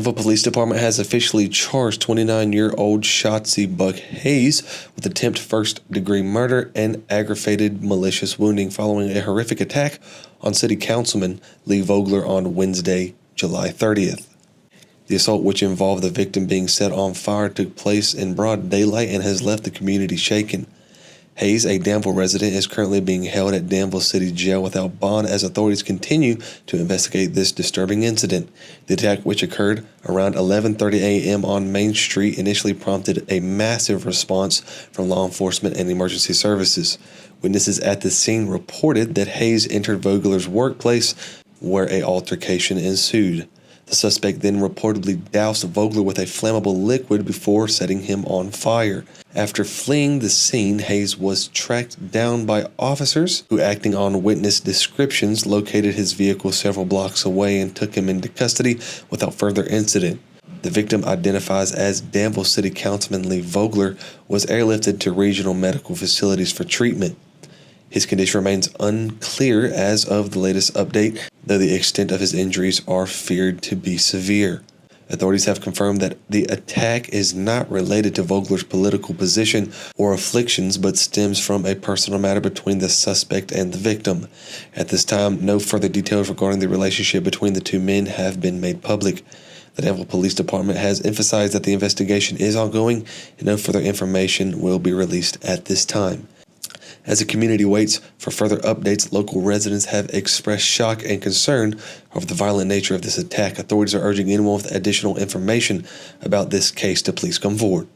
Danville Police Department has officially charged 29-year-old Shotzi Buck Hayes with attempt first-degree murder and aggravated malicious wounding following a horrific attack on City Councilman Lee Vogler on Wednesday, July 30th. The assault, which involved the victim being set on fire, took place in broad daylight and has left the community shaken. Hayes, a Danville resident, is currently being held at Danville City Jail without bond as authorities continue to investigate this disturbing incident. The attack, which occurred around 11:30 a.m. on Main Street, initially prompted a massive response from law enforcement and emergency services. Witnesses at the scene reported that Hayes entered Vogler's workplace, where an altercation ensued. The suspect then reportedly doused Vogler with a flammable liquid before setting him on fire. After fleeing the scene, Hayes was tracked down by officers who, acting on witness descriptions, located his vehicle several blocks away and took him into custody without further incident. The victim, identifies as Danville City Councilman Lee Vogler, was airlifted to regional medical facilities for treatment. His condition remains unclear as of the latest update, though the extent of his injuries are feared to be severe. Authorities have confirmed that the attack is not related to Vogler's political position or afflictions, but stems from a personal matter between the suspect and the victim. At this time, no further details regarding the relationship between the two men have been made public. The Danville Police Department has emphasized that the investigation is ongoing and no further information will be released at this time. As the community waits for further updates, local residents have expressed shock and concern over the violent nature of this attack. Authorities are urging anyone with additional information about this case to please come forward.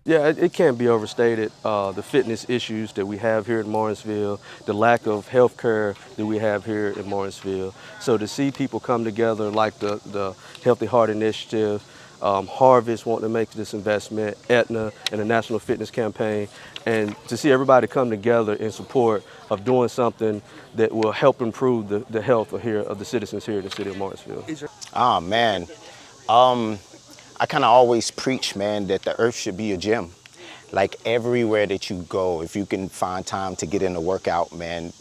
Yeah, it can't be overstated, the fitness issues that we have here in Morrisville, the lack of health care that we have here in Morrisville. So to see people come together like the Healthy Heart Initiative, Harvest wanting to make this investment, Aetna and the National Fitness Campaign, and to see everybody come together in support of doing something that will help improve the health of the citizens here in the city of Morrisville. Oh, man. I kind of always preach, man, that the earth should be a gym. Like everywhere that you go, if you can find time to get in a workout, man,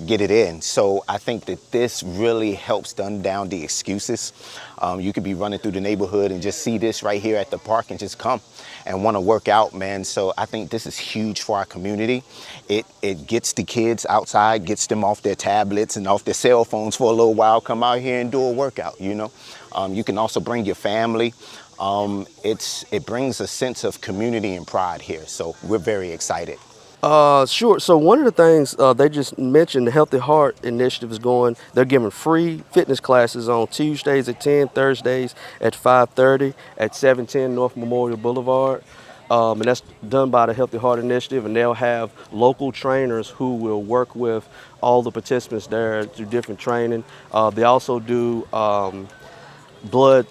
get it in. So I think that this really helps dumb down the excuses. You could be running through the neighborhood and just see this right here at the park and just come and want to work out, man. So I think this is huge for our community. It gets the kids outside, gets them off their tablets and off their cell phones for a little while, come out here and do a workout, you know. You can also bring your family. It brings a sense of community and pride here. So we're very excited. Sure. So one of the things they just mentioned, the Healthy Heart Initiative is going, they're giving free fitness classes on Tuesdays at 10, Thursdays at 5:30 at 710 North Memorial Boulevard. And that's done by the Healthy Heart Initiative, and they'll have local trainers who will work with all the participants there through different training. They also do blood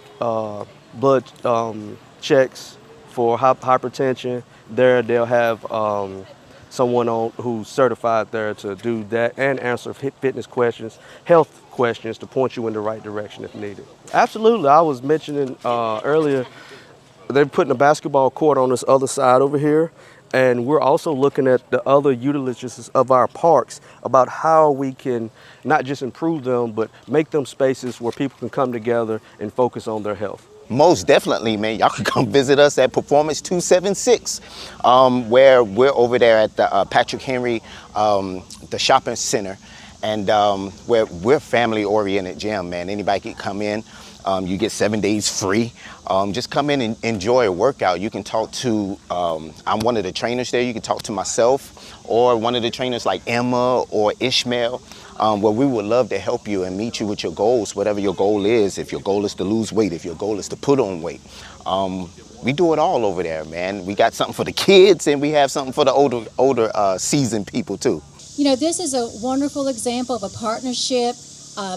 checks for hypertension. There they'll have someone who's certified there to do that and answer fitness questions, health questions to point you in the right direction if needed. Absolutely, I was mentioning earlier, they're putting a basketball court on this other side over here, and we're also looking at the other utilities of our parks about how we can not just improve them, but make them spaces where people can come together and focus on their health. Most definitely, man. Y'all can come visit us at Performance 276, where we're over there at the Patrick Henry, the shopping center, and where we're family-oriented gym, man. Anybody can come in. You get 7 days free. Just come in and enjoy a workout. You can talk to, I'm one of the trainers there. You can talk to myself or one of the trainers like Emma or Ishmael. Where we would love to help you and meet you with your goals, whatever your goal is. If your goal is to lose weight, if your goal is to put on weight. We do it all over there, man. We got something for the kids and we have something for the older seasoned people too. You know, this is a wonderful example of a partnership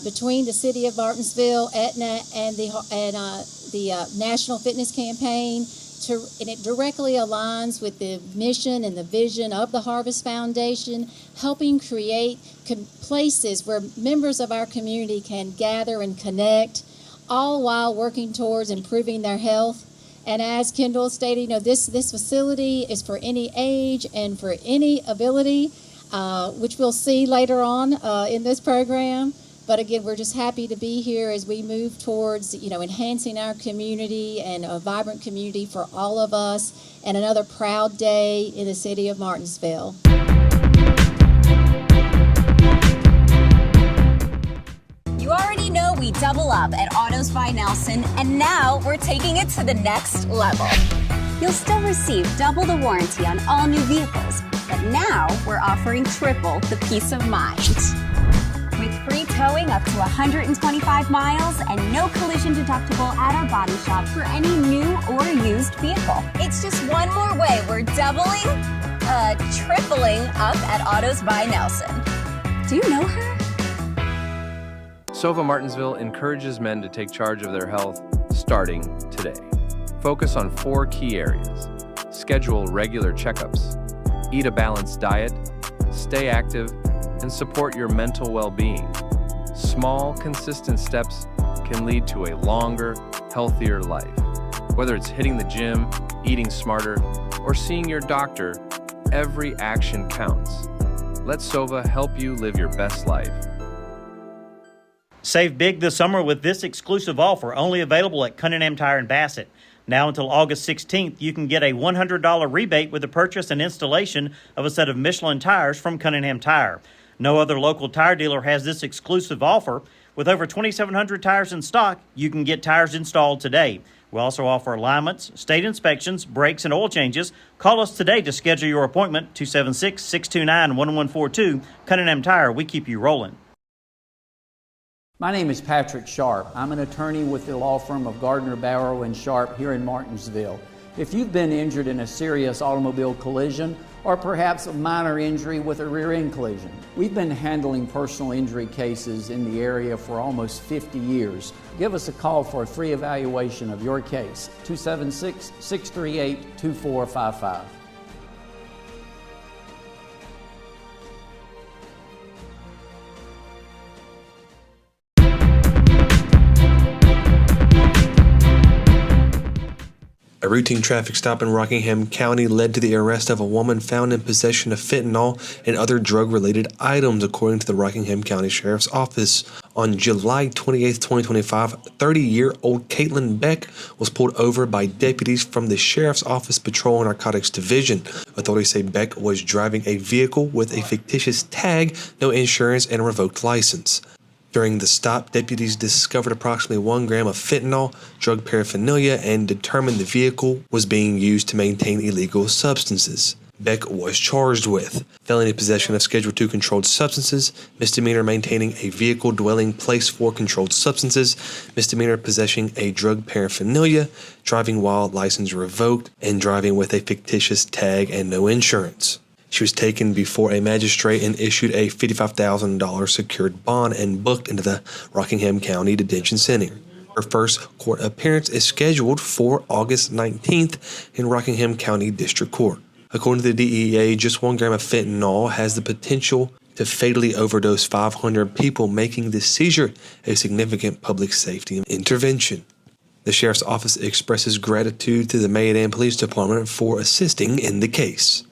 between the City of Martinsville, Aetna, and the National Fitness Campaign. And it directly aligns with the mission and the vision of the Harvest Foundation, helping create places where members of our community can gather and connect, all while working towards improving their health. And as Kendall stated, this facility is for any age and for any ability, which we'll see later on in this program. But again, we're just happy to be here as we move towards, enhancing our community and a vibrant community for all of us, and another proud day in the city of Martinsville. You already know we double up at Autos by Nelson, and now we're taking it to the next level. You'll still receive double the warranty on all new vehicles, but now we're offering triple the peace of mind. With free towing up to 125 miles and no collision deductible at our body shop for any new or used vehicle. It's just one more way we're tripling up at Autos by Nelson. Do you know her? Sova Martinsville encourages men to take charge of their health starting today. Focus on 4 key areas. Schedule regular checkups, eat a balanced diet, stay active, and support your mental well-being. Small, consistent steps can lead to a longer, healthier life. Whether it's hitting the gym, eating smarter, or seeing your doctor, every action counts. Let Sova help you live your best life. Save big this summer with this exclusive offer, only available at Cunningham Tire in Bassett. Now until August 16th, you can get a $100 rebate with the purchase and installation of a set of Michelin tires from Cunningham Tire. No other local tire dealer has this exclusive offer. With over 2,700 tires in stock, you can get tires installed today. We also offer alignments, state inspections, brakes, and oil changes. Call us today to schedule your appointment, 276-629-1142. Cunningham Tire, we keep you rolling. My name is Patrick Sharp. I'm an attorney with the law firm of Gardner, Barrow & Sharp here in Martinsville. If you've been injured in a serious automobile collision or perhaps a minor injury with a rear end collision, we've been handling personal injury cases in the area for almost 50 years. Give us a call for a free evaluation of your case, 276-638-2455. A routine traffic stop in Rockingham County led to the arrest of a woman found in possession of fentanyl and other drug-related items, according to the Rockingham County Sheriff's Office. On July 28, 2025, 30-year-old Caitlin Beck was pulled over by deputies from the Sheriff's Office Patrol and Narcotics Division. Authorities say Beck was driving a vehicle with a fictitious tag, no insurance, and a revoked license. During the stop, deputies discovered approximately 1 gram of fentanyl, drug paraphernalia, and determined the vehicle was being used to maintain illegal substances. Beck was charged with felony possession of Schedule II controlled substances, misdemeanor maintaining a vehicle dwelling place for controlled substances, misdemeanor possessing a drug paraphernalia, driving while license revoked, and driving with a fictitious tag and no insurance. She was taken before a magistrate and issued a $55,000 secured bond and booked into the Rockingham County Detention Center. Her first court appearance is scheduled for August 19th in Rockingham County District Court. According to the DEA, just 1 gram of fentanyl has the potential to fatally overdose 500 people, making this seizure a significant public safety intervention. The Sheriff's Office expresses gratitude to the Mayodan Police Department for assisting in the case.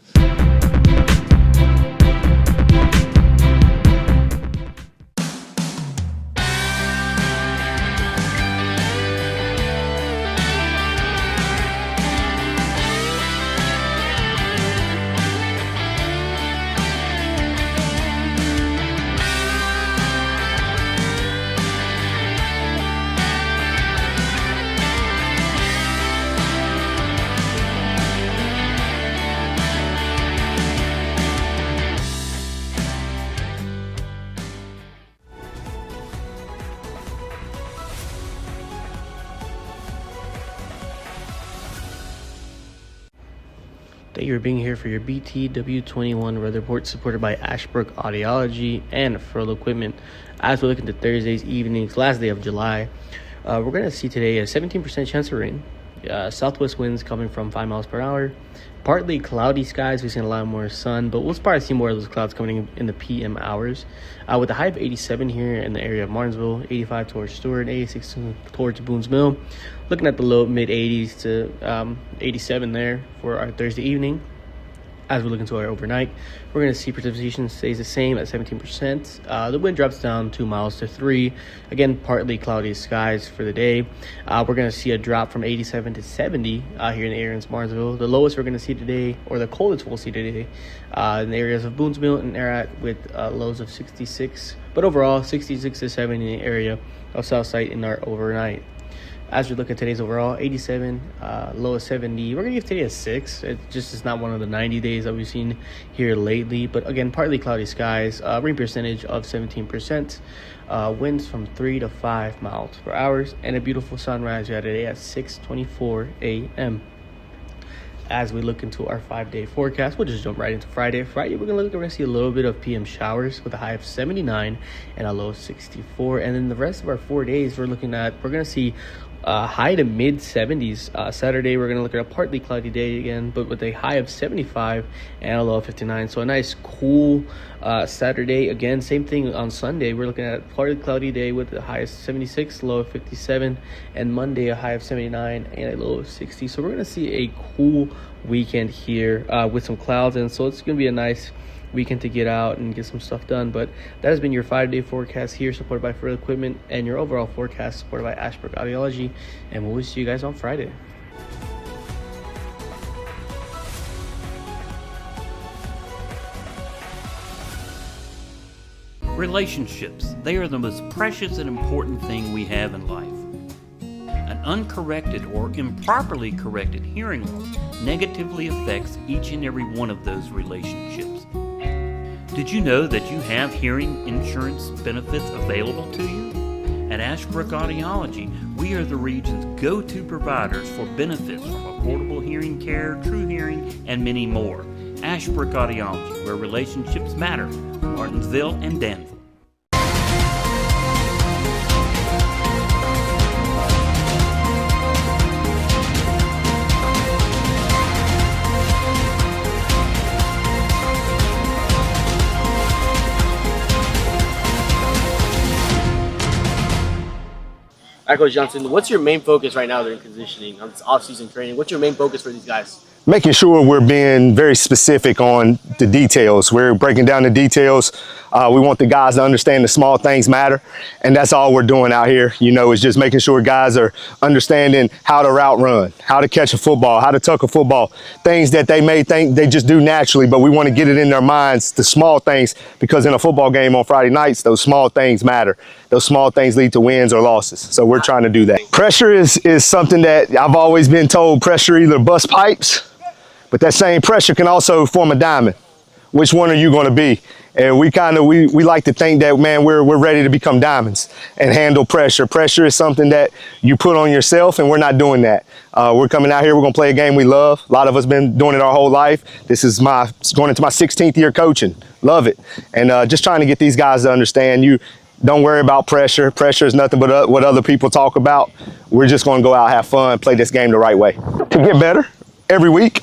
Thank you for being here for your BTW21 weather report, supported by Ashbrook Audiology and Furlough Equipment. As we look into Thursday's evenings, last day of July, we're going to see today a 17% chance of rain, Southwest winds coming from 5 miles per hour. Partly cloudy skies. We've seen a lot more sun, but we'll probably see more of those clouds coming in the PM hours. With a high of 87 here in the area of Martinsville, 85 towards Stewart, 86 towards Boones Mill. Looking at the low mid 80s to 87 there for our Thursday evening. As we look into our overnight, we're going to see precipitation stays the same at 17%. The wind drops down 2 miles to 3. Again, partly cloudy skies for the day. We're going to see a drop from 87 to 70 here in the area in Martinsville. The lowest we're going to see today, or the coldest we'll see today, in the areas of Boones Mill and Ararat with lows of 66. But overall, 66 to 70 in the area of Southside in our overnight. As we look at today's overall, 87, low of 70. We're going to give today a 6. It just is not one of the 90 days that we've seen here lately. But again, partly cloudy skies, rain percentage of 17%, winds from 3 to 5 miles per hour, and a beautiful sunrise we had today at 6:24 a.m. As we look into our 5-day forecast, we'll just jump right into Friday. We're going to see a little bit of PM showers with a high of 79 and a low of 64. And then the rest of our 4 days, we're going to see high to mid 70s. Saturday, we're going to look at a partly cloudy day again, but with a high of 75 and a low of 59. So a nice cool Saturday. Again, same thing on Sunday. We're looking at a partly cloudy day with a high of 76, low of 57, and Monday a high of 79 and a low of 60. So we're going to see a cool weekend here with some clouds, and so it's going to be a nice weekend to get out and get some stuff done. But that has been your 5-day forecast here, supported by Further Equipment, and your overall forecast supported by Ashbrook Audiology. And we'll see you guys on Friday. Relationships, they are the most precious and important thing we have in life. An uncorrected or improperly corrected hearing loss negatively affects each and every one of those relationships. Did you know that you have hearing insurance benefits available to you? At Ashbrook Audiology, we are the region's go-to providers for benefits from affordable hearing care, true hearing, and many more. Ashbrook Audiology, where relationships matter, Martinsville and Danville. All right, Coach Johnson, what's your main focus right now during conditioning on this off-season training? What's your main focus for these guys? Making sure we're being very specific on the details. We're breaking down the details. We want the guys to understand the small things matter, and that's all we're doing out here. You know, is just making sure guys are understanding how to route run, how to catch a football, how to tuck a football, things that they may think they just do naturally, but we want to get it in their minds, the small things, because in a football game on Friday nights, those small things matter. Those small things lead to wins or losses. So we're trying to do that. Pressure is something that I've always been told, pressure either busts pipes, but that same pressure can also form a diamond. Which one are you going to be? And we like to think that, man, we're ready to become diamonds and handle pressure. Pressure is something that you put on yourself, and we're not doing that. We're coming out here, we're going to play a game we love. A lot of us been doing it our whole life. This is going into my 16th year coaching. Love it. And just trying to get these guys to understand, you don't worry about pressure. Pressure is nothing but what other people talk about. We're just going to go out, have fun, play this game the right way. To get better every week,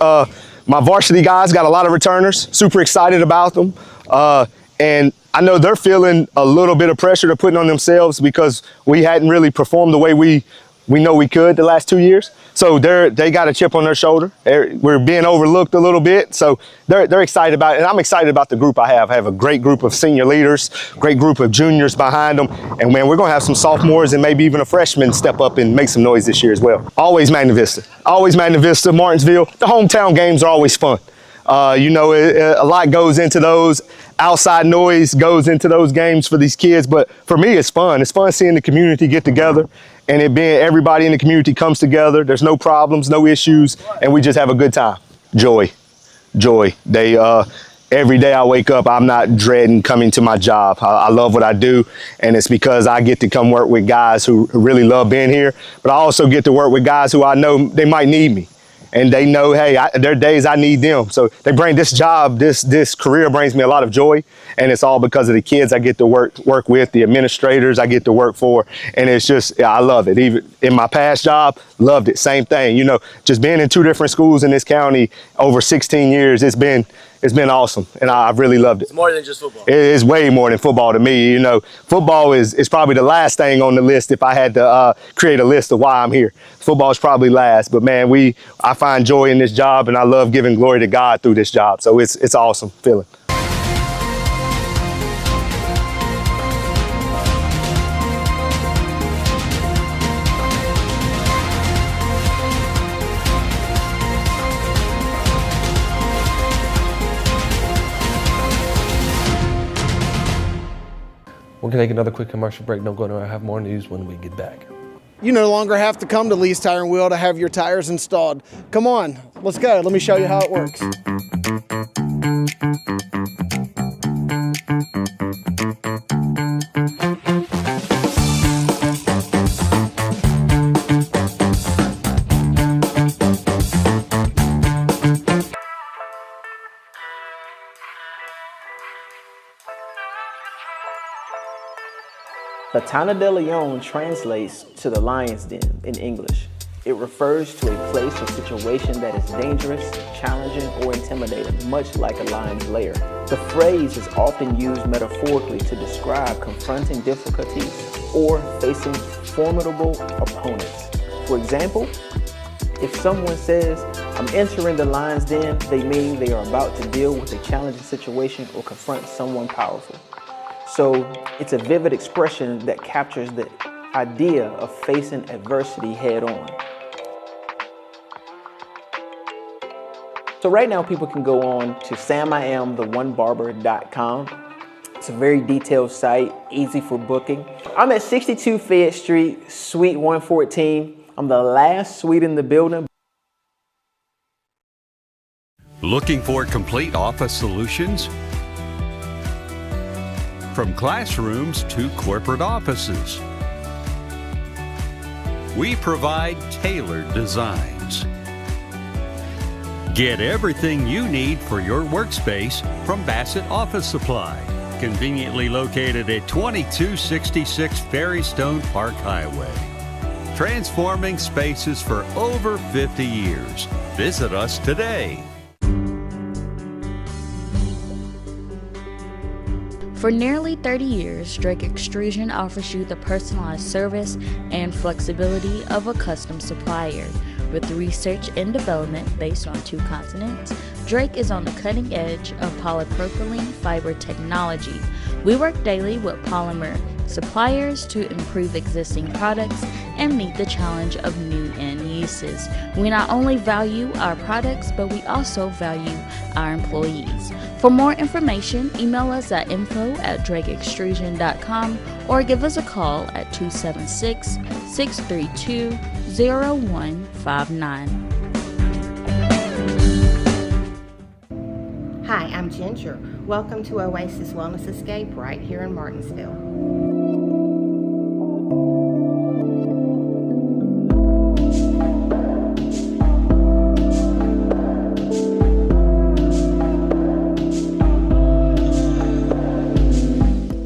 my varsity guys got a lot of returners, super excited about them. And I know they're feeling a little bit of pressure they're putting on themselves because we hadn't really performed the way we know we could the last 2 years. So they got a chip on their shoulder. We're being overlooked a little bit. So they're excited about it. And I'm excited about the group I have. I have a great group of senior leaders, great group of juniors behind them. And man, we're going to have some sophomores and maybe even a freshman step up and make some noise this year as well. Always Magna Vista, Martinsville. The hometown games are always fun. You know, a lot goes into those. Outside noise goes into those games for these kids, but for me, it's fun. It's fun seeing the community get together, and it being everybody in the community comes together. There's no problems, no issues, and we just have a good time. Joy. Every day I wake up, I'm not dreading coming to my job. I love what I do, and it's because I get to come work with guys who really love being here, but I also get to work with guys who I know they might need me. and they know, hey, there are days I need them. So they bring this job, this career brings me a lot of joy, and it's all because of the kids I get to work with, the administrators I get to work for, and it's just, I love it. Even in my past job, loved it. Same thing, you know, just being in 2 different schools in this county over 16 years, it's been awesome, and I've really loved it. It's more than just football. It's way more than football to me. You know, football is probably the last thing on the list if I had to create a list of why I'm here. Football is probably last, but man, I find joy in this job, and I love giving glory to God through this job. So it's an awesome feeling. We're going to take another quick commercial break. Don't go anywhere. I have more news when we get back. You no longer have to come to Lee's Tire and Wheel to have your tires installed. Come on, let's go. Let me show you how it works. La Tana de Leon translates to the lion's den in English. It refers to a place or situation that is dangerous, challenging, or intimidating, much like a lion's lair. The phrase is often used metaphorically to describe confronting difficulties or facing formidable opponents. For example, if someone says, "I'm entering the lion's den," they mean they are about to deal with a challenging situation or confront someone powerful. So it's a vivid expression that captures the idea of facing adversity head on. So right now people can go on to samiamtheonebarber.com. It's a very detailed site, easy for booking. I'm at 62 Fayette Street, Suite 114. I'm the last suite in the building. Looking for complete office solutions? From classrooms to corporate offices, we provide tailored designs. Get everything you need for your workspace from Bassett Office Supply, conveniently located at 2266 Ferrystone Park Highway. Transforming spaces for over 50 years. Visit us today. For nearly 30 years, Drake Extrusion offers you the personalized service and flexibility of a custom supplier. With research and development based on 2 continents, Drake is on the cutting edge of polypropylene fiber technology. We work daily with polymer suppliers to improve existing products and meet the challenge of new end uses. We not only value our products, but we also value our employees. For more information, email us at info@drakeextrusion.com or give us a call at 276-632-0159. Hi, I'm Ginger. Welcome to Oasis Wellness Escape right here in Martinsville.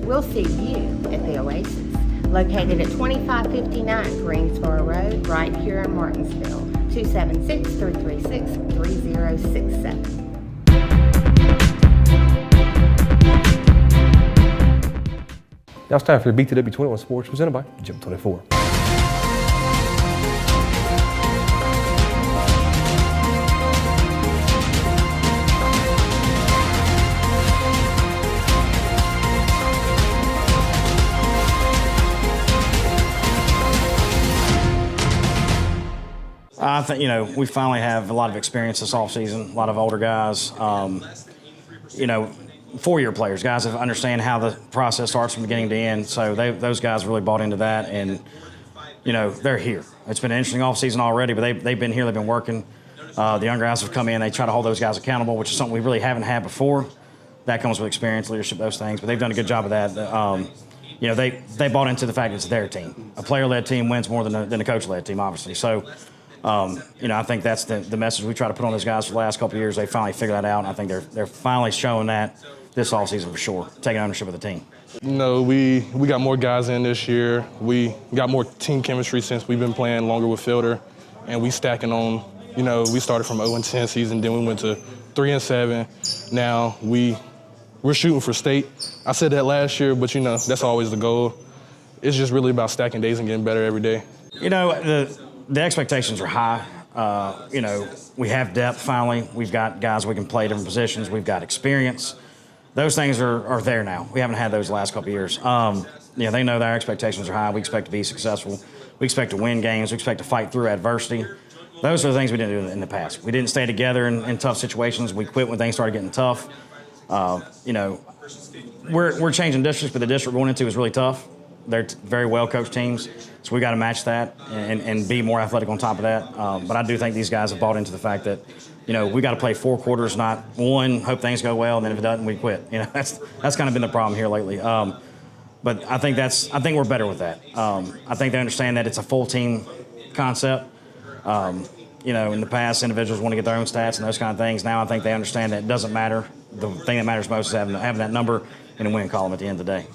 We'll see you at the Oasis, located at 2559 Greensboro Road, right here in Martinsville, 276-336-3067. Now it's time for BTW21 Sports presented by Gym 24. I think, we finally have a lot of experience this offseason, a lot of older guys, 4-year players, guys that understand how the process starts from beginning to end. So those guys really bought into that, and, they're here. It's been an interesting offseason already, but they've been here, they've been working. The young guys have come in, they try to hold those guys accountable, which is something we really haven't had before. That comes with experience, leadership, those things, but they've done a good job of that. They bought into the fact it's their team. A player-led team wins more than a coach-led team, obviously. So I think that's the message we try to put on those guys for the last couple of years. They finally figured that out, and I think they're finally showing that this offseason for sure, taking ownership of the team. We got more guys in this year. We got more team chemistry since we've been playing longer with Fielder, and we stacking on. We started from 0-10 season, then we went to 3-7. Now we're shooting for state. I said that last year, but that's always the goal. It's just really about stacking days and getting better every day. The expectations are high. We have depth finally. We've got guys we can play different positions. We've got experience. Those things are there now. We haven't had those the last couple of years. They know that our expectations are high. We expect to be successful. We expect to win games. We expect to fight through adversity. Those are the things we didn't do in the past. We didn't stay together in tough situations. We quit when things started getting tough. We're changing districts, but the district we're going into is really tough. They're very well-coached teams, so we got to match that and be more athletic on top of that. But I do think these guys have bought into the fact that, we got to play 4 quarters, not one, hope things go well, and then if it doesn't, we quit. That's kind of been the problem here lately. But I think we're better with that. I think they understand that it's a full team concept. In the past, individuals want to get their own stats and those kind of things. Now I think they understand that it doesn't matter. The thing that matters most is having that number in the win column at the end of the day.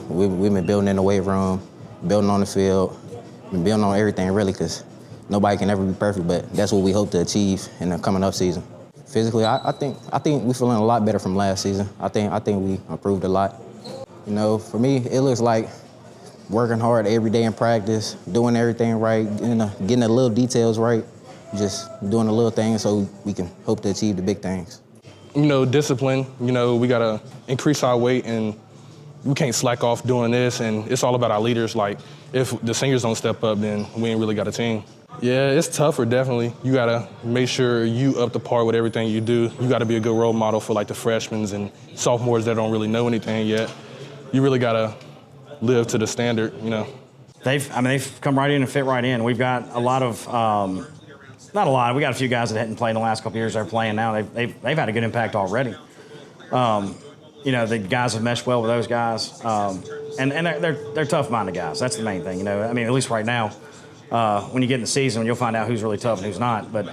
We've been building in the weight room, building on the field, been building on everything really, because nobody can ever be perfect, but that's what we hope to achieve in the coming up season. Physically, I think we're feeling a lot better from last season. I think we improved a lot. For me, it looks like working hard every day in practice, doing everything right, getting the little details right, just doing the little things so we can hope to achieve the big things. Discipline, we got to increase our weight, and we can't slack off doing this, and it's all about our leaders. Like, if the seniors don't step up, then we ain't really got a team. Yeah, it's tougher, definitely. You got to make sure you up to par with everything you do. You got to be a good role model for, the freshmen and sophomores that don't really know anything yet. You really got to live to the standard, They've come right in and fit right in. We've got a lot of, not a lot, we got a few guys that hadn't played in the last couple of years that are playing now. They've had a good impact already. The guys have meshed well with those guys. And they're tough-minded guys. That's the main thing, at least right now. When you get in the season, you'll find out who's really tough and who's not. But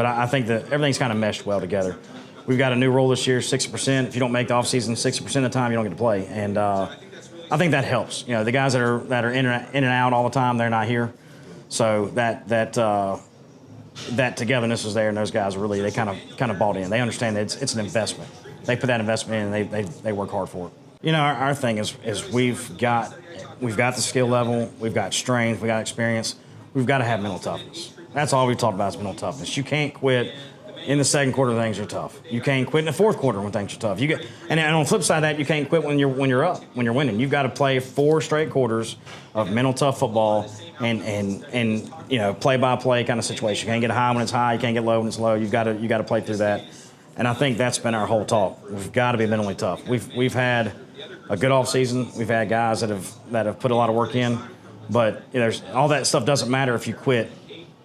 I think that everything's kind of meshed well together. We've got a new rule this year, 60%. If you don't make the offseason 60% of the time, you don't get to play. And I think that helps. The guys that are in and out all the time, they're not here. So that togetherness is there, and those guys really, they kind of bought in. They understand that it's an investment. They put that investment in, and they work hard for it. Our thing is we've got the skill level, we've got strength, we got experience. We've got to have mental toughness. That's all we've talked about is mental toughness. You can't quit in the second quarter when things are tough. You can't quit in the fourth quarter when things are tough. And on the flip side of that, you can't quit when you're up, when you're winning. You've got to play 4 straight quarters of mental tough football and play by play kind of situation. You can't get high when it's high. You can't get low when it's low. You got to play through that. And I think that's been our whole talk. We've got to be mentally tough. We've had a good off season. We've had guys that have put a lot of work in, but there's all that stuff doesn't matter if you quit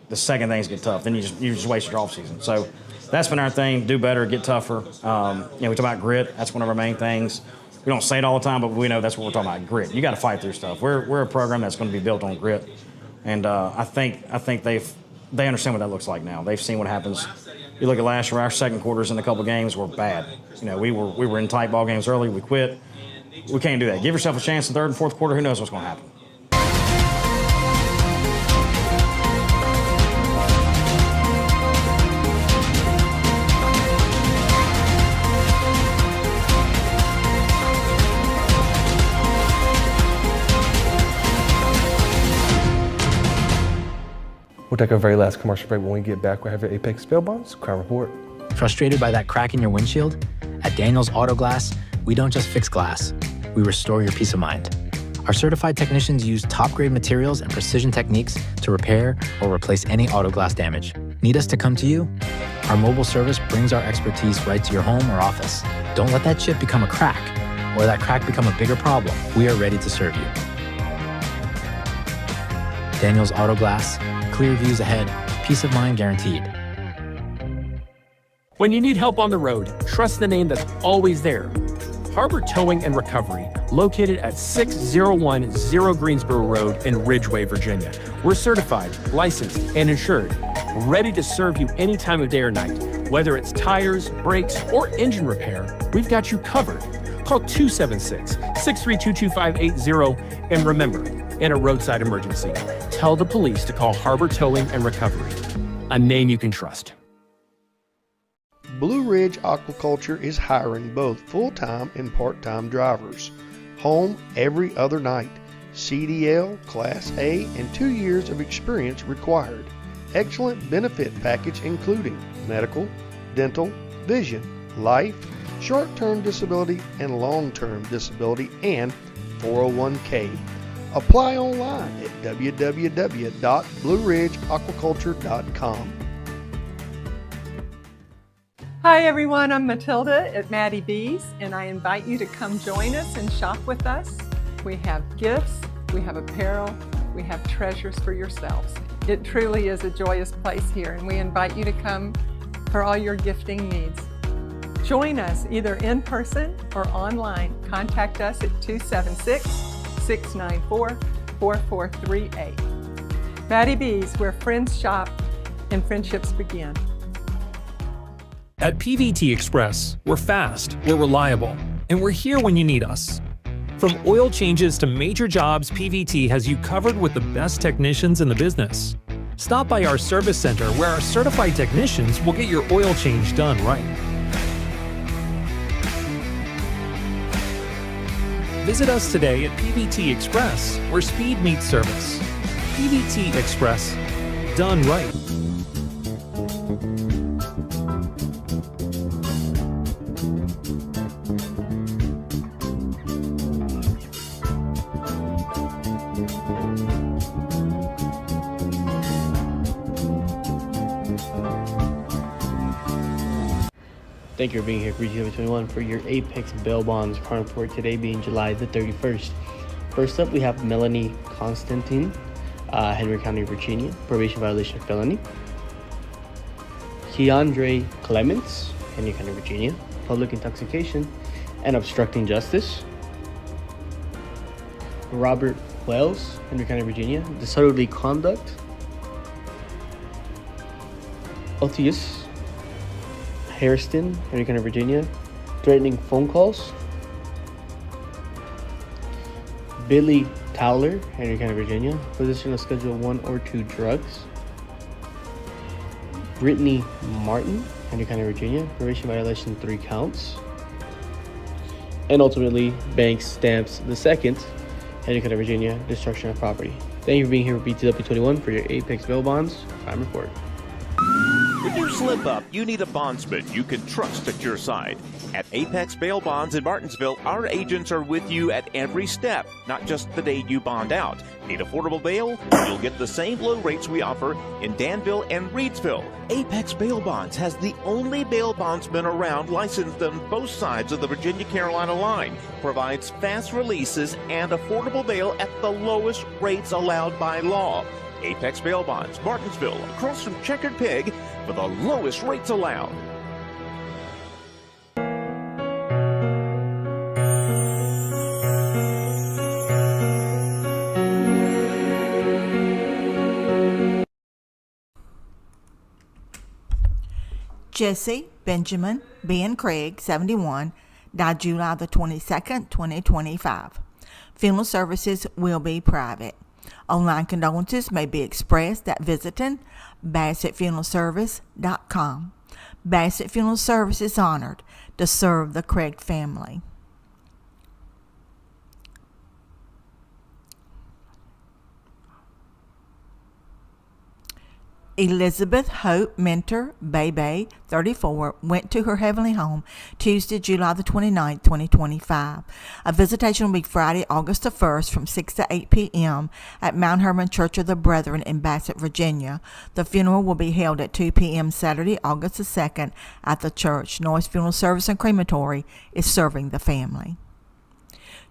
the second things get tough. Then you just waste your off season. So that's been our thing. Do better, get tougher. We talk about grit. That's one of our main things. We don't say it all the time, but we know that's what we're talking about, grit. You got to fight through stuff. We're a program that's going to be built on grit, and I think they understand what that looks like now. They've seen what happens. You look at last year, our second quarters in a couple games were bad. We were in tight ball games early. We quit. We can't do that. Give yourself a chance in third and fourth quarter. Who knows what's going to happen? We'll take our very last commercial break. When we get back, we'll have your Apex Bail Bonds Crime Report. Frustrated by that crack in your windshield? At Daniels Auto Glass, we don't just fix glass, we restore your peace of mind. Our certified technicians use top-grade materials and precision techniques to repair or replace any auto glass damage. Need us to come to you? Our mobile service brings our expertise right to your home or office. Don't let that chip become a crack, or that crack become a bigger problem. We are ready to serve you. Daniels Auto Glass, clear views ahead, peace of mind guaranteed. When you need help on the road, trust the name that's always there. Harbor Towing and Recovery, located at 6010 Greensboro Road in Ridgeway, Virginia. We're certified, licensed, and insured, ready to serve you any time of day or night. Whether it's tires, brakes, or engine repair, we've got you covered. Call 276-632-2580, and remember, in a roadside emergency, tell the police to call Harbor Towing and Recovery, a name you can trust. Blue Ridge Aquaculture is hiring both full-time and part-time drivers. Home every other night. CDL, Class A, and 2 years of experience required. Excellent benefit package including medical, dental, vision, life, short-term disability, and long-term disability, and 401k. Apply online at www.blueridgeaquaculture.com. Hi everyone, I'm Matilda at Maddie B's, and I invite you to come join us and shop with us. We have gifts, we have apparel, we have treasures for yourselves. It truly is a joyous place here, and we invite you to come for all your gifting needs. Join us either in person or online. Contact us at 276-694-4438. Maddie B's, where friends shop and friendships begin. At PVT Express, we're fast, we're reliable, and we're here when you need us. From oil changes to major jobs, PVT has you covered with the best technicians in the business. Stop by our service center where our certified technicians will get your oil change done right. Visit us today at PVT Express, where speed meets service. PVT Express, done right. Thank you for being here for BTW21 for your Apex Bail Bonds crime report, today being July the 31st. First up, we have Melanie Constantine, Henry County, Virginia, probation violation felony. Keandre Clements, Henry County, Virginia, public intoxication and obstructing justice. Robert Wells, Henry County, Virginia, disorderly conduct. Otius Hairston, Henry County, Virginia, threatening phone calls. Billy Towler, Henry County, Virginia, possession of Schedule 1 or 2 drugs. Brittany Martin, Henry County, Virginia, probation violation 3 counts. And ultimately, Banks Stamps II, Henry County, Virginia, destruction of property. Thank you for being here with BTW21 for your Apex Bail Bonds crime report. When you slip up, you need a bondsman you can trust at your side. At Apex Bail Bonds in Martinsville, our agents are with you at every step, not just the day you bond out. Need affordable bail? You'll get the same low rates we offer in Danville and Reedsville. Apex Bail Bonds has the only bail bondsman around licensed on both sides of the Virginia-Carolina line. Provides fast releases and affordable bail at the lowest rates allowed by law. Apex Bail Bonds, Martinsville, across from Checkered Pig, for the lowest rates allowed. Jesse Benjamin Ben Craig, 71, died July the 22nd, 2025. Funeral services will be private. Online condolences may be expressed at visiting BassettFuneralService.com. Bassett Funeral Service is honored to serve the Craig family. Elizabeth Hope Mentor Bebe, 34, went to her heavenly home Tuesday, July the 29th, 2025. A visitation will be Friday, August the 1st from 6 to 8 p.m. at Mount Hermon Church of the Brethren in Bassett, Virginia. The funeral will be held at 2 p.m. Saturday, August the 2nd at the church. Noyes Funeral Service and Crematory is serving the family.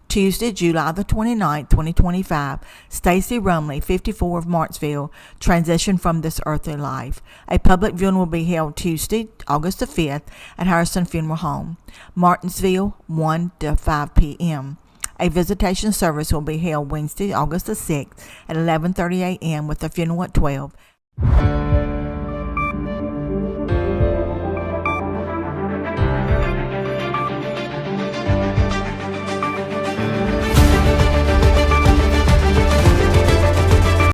Tuesday, July the 29th, 2025, Stacy Rumley, 54 of Martinsville, transitioned from this earthly life. A public viewing will be held Tuesday, August the 5th at Harrison Funeral Home, Martinsville, 1 to 5 p.m. A visitation service will be held Wednesday, August the 6th at 11:30 a.m. with the funeral at 12.